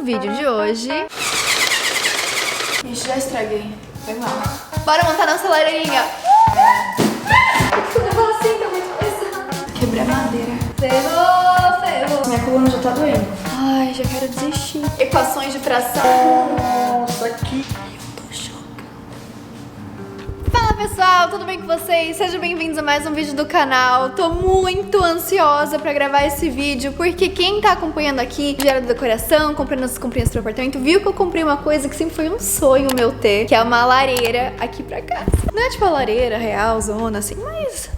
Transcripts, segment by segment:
vídeo de hoje... Ixi, já estraguei. Foi mal. Bora montar nossa lareirinha. Eu vou assim, tá muito pesado. Quebrei a madeira. Ferrou, ferrou. Minha coluna já tá doendo. Ai, já quero desistir. Equações de fração. Nossa, que... Fala pessoal, tudo bem com vocês? Sejam bem-vindos a mais um vídeo do canal. Tô muito ansiosa pra gravar esse vídeo, porque quem tá acompanhando aqui, Diário da Decoração, comprando as comprinhas pro apartamento, viu que eu comprei uma coisa que sempre foi um sonho meu ter, que é uma lareira aqui pra casa. Não é tipo a lareira real, zona, assim, mas...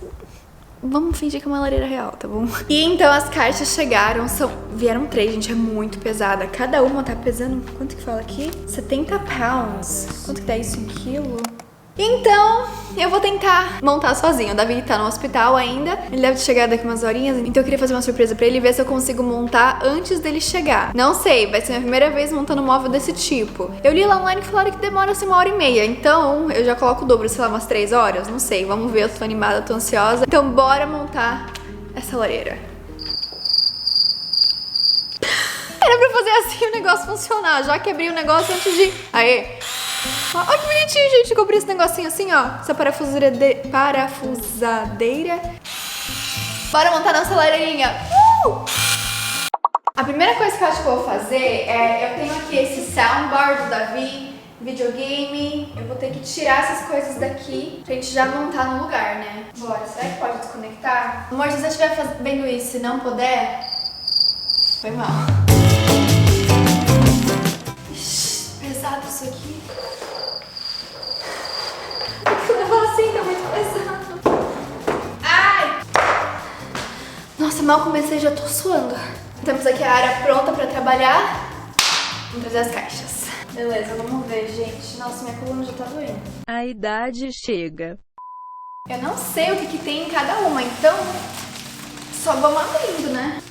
vamos fingir que é uma lareira real, tá bom? E então as caixas chegaram, vieram 3, gente, é muito pesada. Cada uma tá pesando, quanto que fala aqui? 70 pounds. Quanto que dá isso em quilo? Então, eu vou tentar montar sozinho. O Davi tá no hospital ainda, ele deve chegar daqui umas horinhas, então eu queria fazer uma surpresa pra ele e ver se eu consigo montar antes dele chegar. Não sei, vai ser minha primeira vez montando um móvel desse tipo. Eu li lá online que falaram que demora assim 1h30, então eu já coloco o dobro, sei lá, umas 3 horas, não sei. Vamos ver, eu tô animada, tô ansiosa. Então bora montar essa lareira. Era pra fazer assim o negócio funcionar, já quebrei o negócio antes de... Aê! Olha que bonitinho, gente, que eu abri esse negocinho assim, ó. Essa parafusadeira. Bora montar nossa lareirinha. A primeira coisa que eu acho que eu vou fazer é... eu tenho aqui esse soundbar do Davi, videogame. Eu vou ter que tirar essas coisas daqui pra gente já montar no lugar, né? Bora, será que pode desconectar? Amor, se você estiver vendo isso e não puder... Foi mal. Ixi, pesado isso aqui. Assim, tá muito pesado. Ai! Nossa, mal comecei e já tô suando. Temos aqui a área pronta pra trabalhar. Vamos trazer as caixas. Beleza, vamos ver, gente. Nossa, minha coluna já tá doendo. A idade chega. Eu não sei o que tem em cada uma, então só vamos abrindo, né?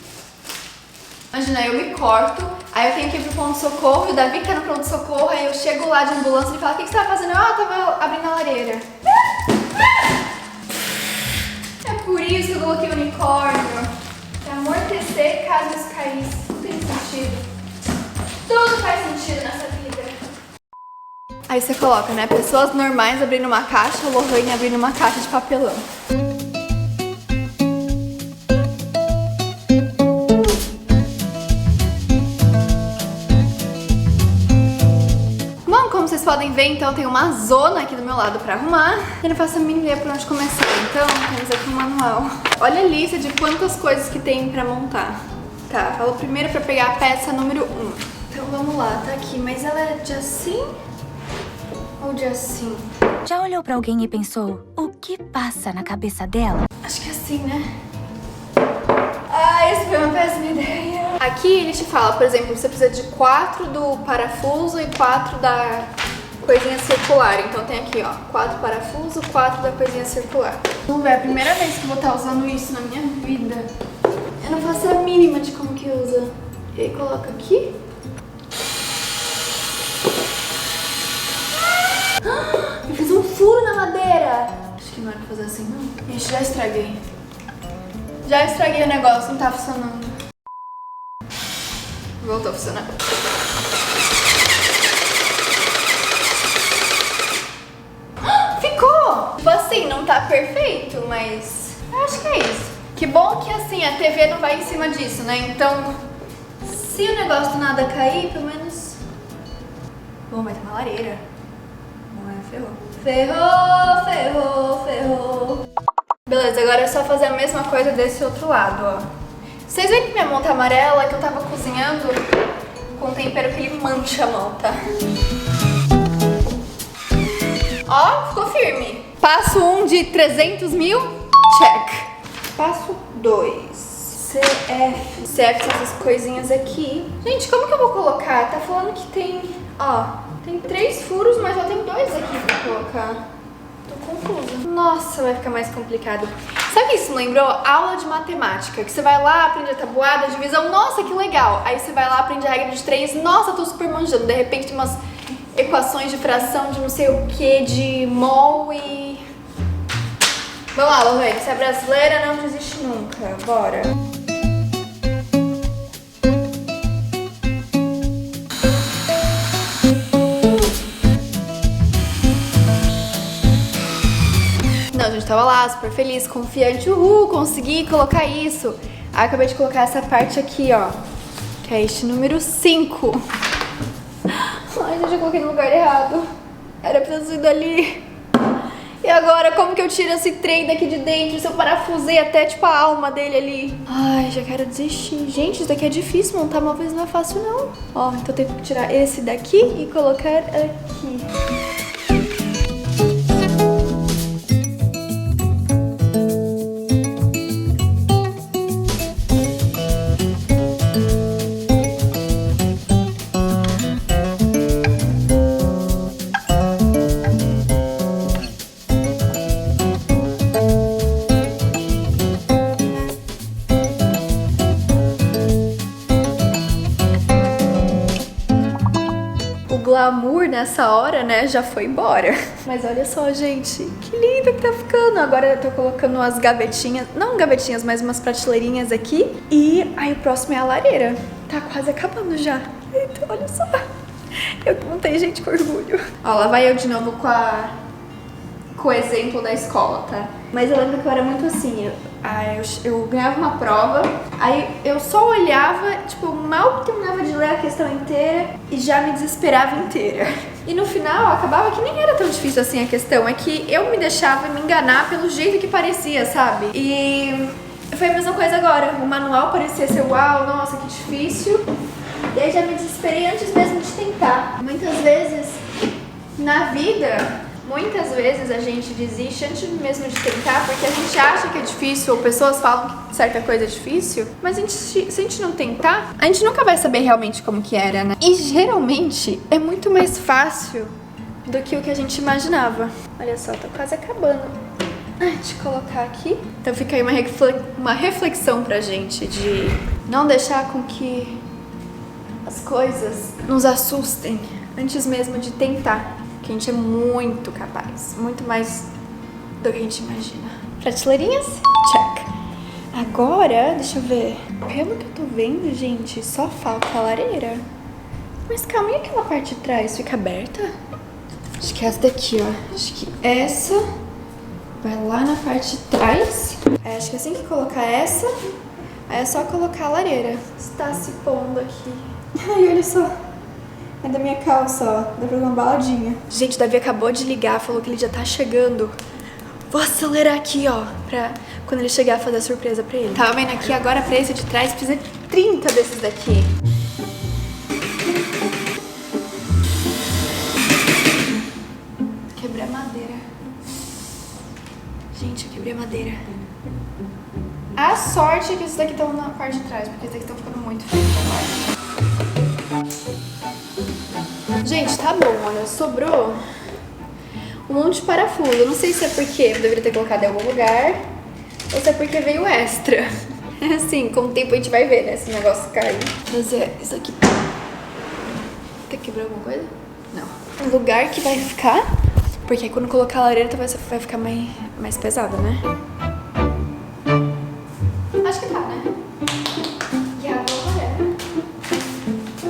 Imagina, eu me corto, aí eu tenho que ir pro pronto-socorro, e o Davi tá no pronto-socorro, aí eu chego lá de ambulância e ele fala: o que você tava fazendo? Eu tava abrindo a lareira. É por isso que eu coloquei o unicórnio, pra amortecer caso isso caísse. Tudo tem sentido. Tudo faz sentido nessa vida. Aí você coloca, né, pessoas normais abrindo uma caixa, a Lohane abrindo uma caixa de papelão. Vocês podem ver, então tem uma zona aqui do meu lado pra arrumar. Eu não faço a mínima ideia por onde começar, então temos aqui um manual. Olha a lista de quantas coisas que tem pra montar. Tá, falo primeiro pra pegar a peça número 1. Então vamos lá, tá aqui, mas ela é de assim ou de assim? Já olhou pra alguém e pensou, o que passa na cabeça dela? Acho que é assim, né? Ah, essa foi uma péssima ideia. Aqui ele te fala, por exemplo, você precisa de 4 do parafuso e 4 da coisinha circular. Então tem aqui, ó, 4 parafusos, 4 da coisinha circular. Vamos ver, é a primeira vez que eu vou estar usando isso na minha vida. Eu não faço a mínima de como que usa. E aí coloca aqui. Eu fiz um furo na madeira. Acho que não era pra fazer assim, não. Ixi, já estraguei. Já estraguei o negócio, não tá funcionando. Voltou a funcionar. Ficou! Tipo assim, não tá perfeito, mas eu acho que é isso. Que bom que assim, a TV não vai em cima disso, né? Então, se o negócio do nada cair, pelo menos... Bom, vai ter uma lareira. Bom, ferrou. Ferrou, ferrou, ferrou. Beleza, agora é só fazer a mesma coisa desse outro lado, ó. Vocês viram que minha mão tá amarela, que eu tava cozinhando com tempero que ele mancha a mão, tá? Ó, ficou firme. Passo 1 de 300 mil, check. Passo 2, CF. CF são essas coisinhas aqui. Gente, como que eu vou colocar? Tá falando que tem, ó, tem 3 furos, mas só tem 2 aqui pra colocar. Tô confusa. Nossa, vai ficar mais complicado. Sabe o que isso me lembrou? Aula de matemática, que você vai lá, aprende a tabuada, a divisão, nossa, que legal. Aí você vai lá, aprende a regra de 3, nossa, tô super manjando. De repente tem umas equações de fração de não sei o que, de mol e... Vamos lá, Lohane, você é brasileira, não desiste nunca. Bora. lá, super feliz, confiante. Uhul, consegui colocar isso. Aí acabei de colocar essa parte aqui, ó, que é este número 5. Ai, gente, eu coloquei no lugar errado. Era pra ter sido ali. E agora, como que eu tiro esse trem daqui de dentro? Se eu parafusei até, tipo, a alma dele ali. Ai, já quero desistir. Gente, isso daqui é difícil, montar móveis não é fácil, não. Ó, então eu tenho que tirar esse daqui e colocar aqui. O glamour nessa hora, né, já foi embora. Mas olha só, gente, que lindo que tá ficando. Agora eu tô colocando umas gavetinhas, não gavetinhas, mas umas prateleirinhas aqui. E aí o próximo é a lareira. Tá quase acabando já. Então, olha só. Eu montei, gente, com orgulho. Ó, lá vai eu de novo com o exemplo da escola, tá? Mas eu lembro que eu era muito assim, eu ganhava uma prova, aí eu só olhava, tipo, mal terminava de ler a questão inteira e já me desesperava inteira. E no final, acabava que nem era tão difícil assim a questão, é que eu me deixava me enganar pelo jeito que parecia, sabe? E foi a mesma coisa agora, o manual parecia ser uau, nossa, que difícil. E aí já me desesperei antes mesmo de tentar. Muitas vezes, na vida... Muitas vezes a gente desiste antes mesmo de tentar porque a gente acha que é difícil ou pessoas falam que certa coisa é difícil, mas se a gente não tentar, a gente nunca vai saber realmente como que era, né? E geralmente é muito mais fácil do que o que a gente imaginava. Olha só, tá quase acabando. Deixa eu colocar aqui. Então fica aí uma reflexão pra gente de não deixar com que as coisas nos assustem antes mesmo de tentar. Que a gente é muito capaz, muito mais do que a gente imagina. Prateleirinhas? Check. Agora, deixa eu ver. Pelo que eu tô vendo, gente, só falta a lareira. Mas calma, e aquela parte de trás fica aberta? Acho que é essa daqui, ó. Acho que essa vai lá na parte de trás. Acho que assim que colocar essa, aí é só colocar a lareira. Está se pondo aqui. Ai, olha só. É da minha calça, ó. Dá pra dar uma baladinha. Gente, o Davi acabou de ligar, falou que ele já tá chegando. Vou acelerar aqui, ó, pra quando ele chegar fazer a surpresa pra ele. Tava vendo aqui, agora pra esse de trás precisa de 30 desses daqui. Quebrei a madeira. Gente, eu quebrei a madeira. A sorte é que esses daqui estão na parte de trás, porque esses daqui estão ficando muito feios agora. Gente, tá bom, olha, sobrou um monte de parafuso. Eu não sei se é porque eu deveria ter colocado em algum lugar ou se é porque veio extra. Assim, com o tempo a gente vai ver, né, se o negócio cair. Fazer isso aqui. Quer quebrar alguma coisa? Não. Um lugar que vai ficar, porque aí quando colocar a lareira vai ficar mais pesada, né? Acho que tá, né? E agora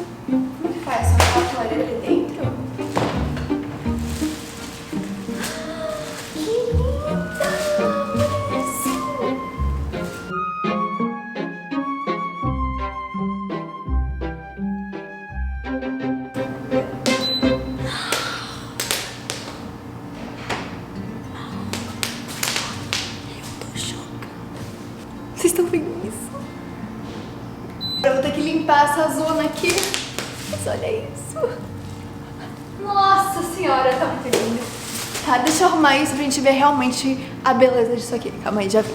como que faz? Só coloca a lareira ali dentro? Que linda! Olha isso! Eu tô chocada. Vocês estão vendo isso? Eu vou ter que limpar essa zona aqui. Mas olha isso. Nossa senhora, tá muito lindo. Tá, deixa eu arrumar isso pra gente ver realmente a beleza disso aqui. Calma aí, já vi.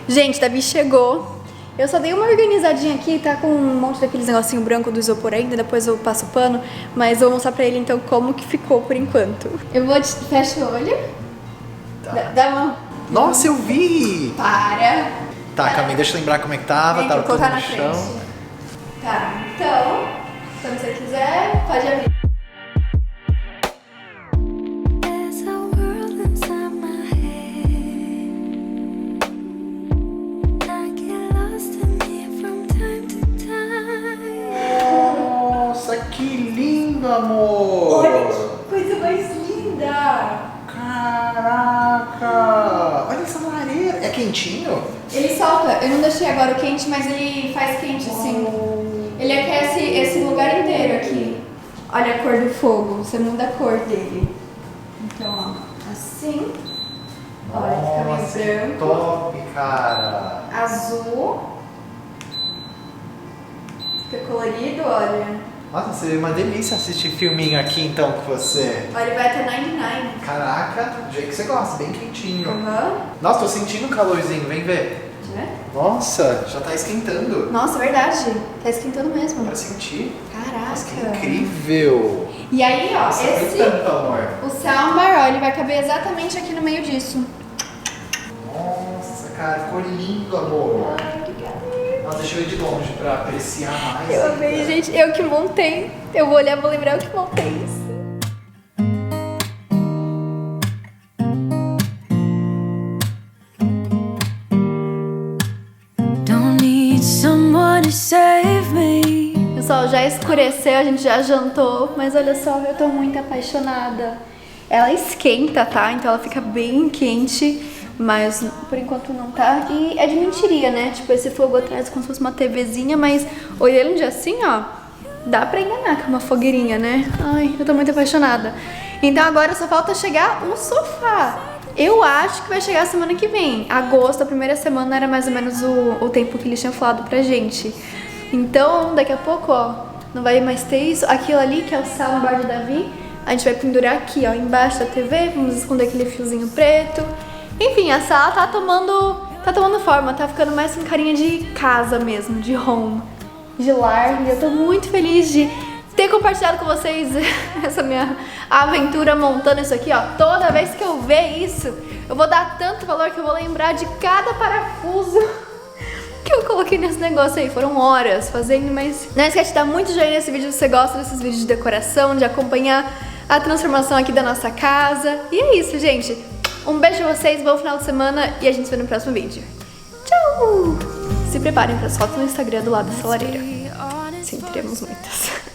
Gente, Davi chegou. Eu só dei uma organizadinha aqui, tá com um monte daqueles negocinho branco do isopor ainda, depois eu passo o pano, mas eu vou mostrar pra ele então como que ficou por enquanto. Eu vou te... Fecha o olho. Tá. Dá uma... Nossa, eu vi! Para. Tá, calma aí, deixa eu lembrar como é que tava, Vem, tava vou tudo colocar no na chão. frente. Tá, então, quando você quiser, pode abrir. There's a world inside my head. I get lost in it from time to time. Nossa, que lindo, amor! Olha que coisa mais linda! Caraca! Olha quentinho? Ele solta, eu não deixei agora o quente, mas ele faz quente assim. Ele aquece esse lugar inteiro aqui. Olha a cor do fogo, você muda a cor dele. Então, ó, assim. Olha, fica Nossa, meio que branco. top, cara. Azul. Fica colorido, olha. Nossa, seria uma delícia assistir filminho aqui então com você. Olha, ele vai até 99. Caraca, do jeito que você gosta, bem quentinho. Aham. Nossa, tô sentindo um calorzinho, vem ver. Deixa eu ver. Nossa, já tá esquentando. Nossa, verdade. Tá esquentando mesmo. Pra sentir. Nossa, que Caraca. incrível. E aí, ó, Nossa, foi esse... tanto amor. O soundbar, ó, ele vai caber exatamente aqui no meio disso. Nossa, cara, ficou lindo, amor. Ai, obrigada. Nossa, deixa eu ir de longe pra apreciar mais. Eu ainda. amei, gente. Eu que montei. Eu vou olhar, vou lembrar eu que montei isso. Don't need someone to save me. Pessoal, já escureceu, a gente já jantou, mas olha só, eu tô muito apaixonada. Ela esquenta, tá? Então ela fica bem quente, mas por enquanto não tá. E é de mentiria, né? Tipo, esse fogo atrás como se fosse uma TVzinha, mas olhando de assim, ó, dá pra enganar que é uma fogueirinha, né? Ai, eu tô muito apaixonada. Então agora só falta chegar um sofá. Eu acho que vai chegar semana que vem. Agosto, a primeira semana, era mais ou menos o tempo que eles tinham falado pra gente. Então, daqui a pouco, ó, não vai mais ter isso. Aquilo ali, que é o soundbar de Davi, a gente vai pendurar aqui, ó, embaixo da TV. Vamos esconder aquele fiozinho preto. Enfim, a sala tá tomando forma, tá ficando mais com carinha de casa mesmo, de home, de lar. E eu tô muito feliz de ter compartilhado com vocês essa minha aventura montando isso aqui, ó. Toda vez que eu ver isso, eu vou dar tanto valor que eu vou lembrar de cada parafuso que eu coloquei nesse negócio aí. Foram horas fazendo, mas não esquece de dar muito joinha nesse vídeo se você gosta desses vídeos de decoração, de acompanhar a transformação aqui da nossa casa. E é isso, gente. Um beijo pra vocês, bom final de semana e a gente se vê no próximo vídeo. Tchau! Se preparem para as fotos no Instagram do lado dessa lareira. Sim, teremos muitas.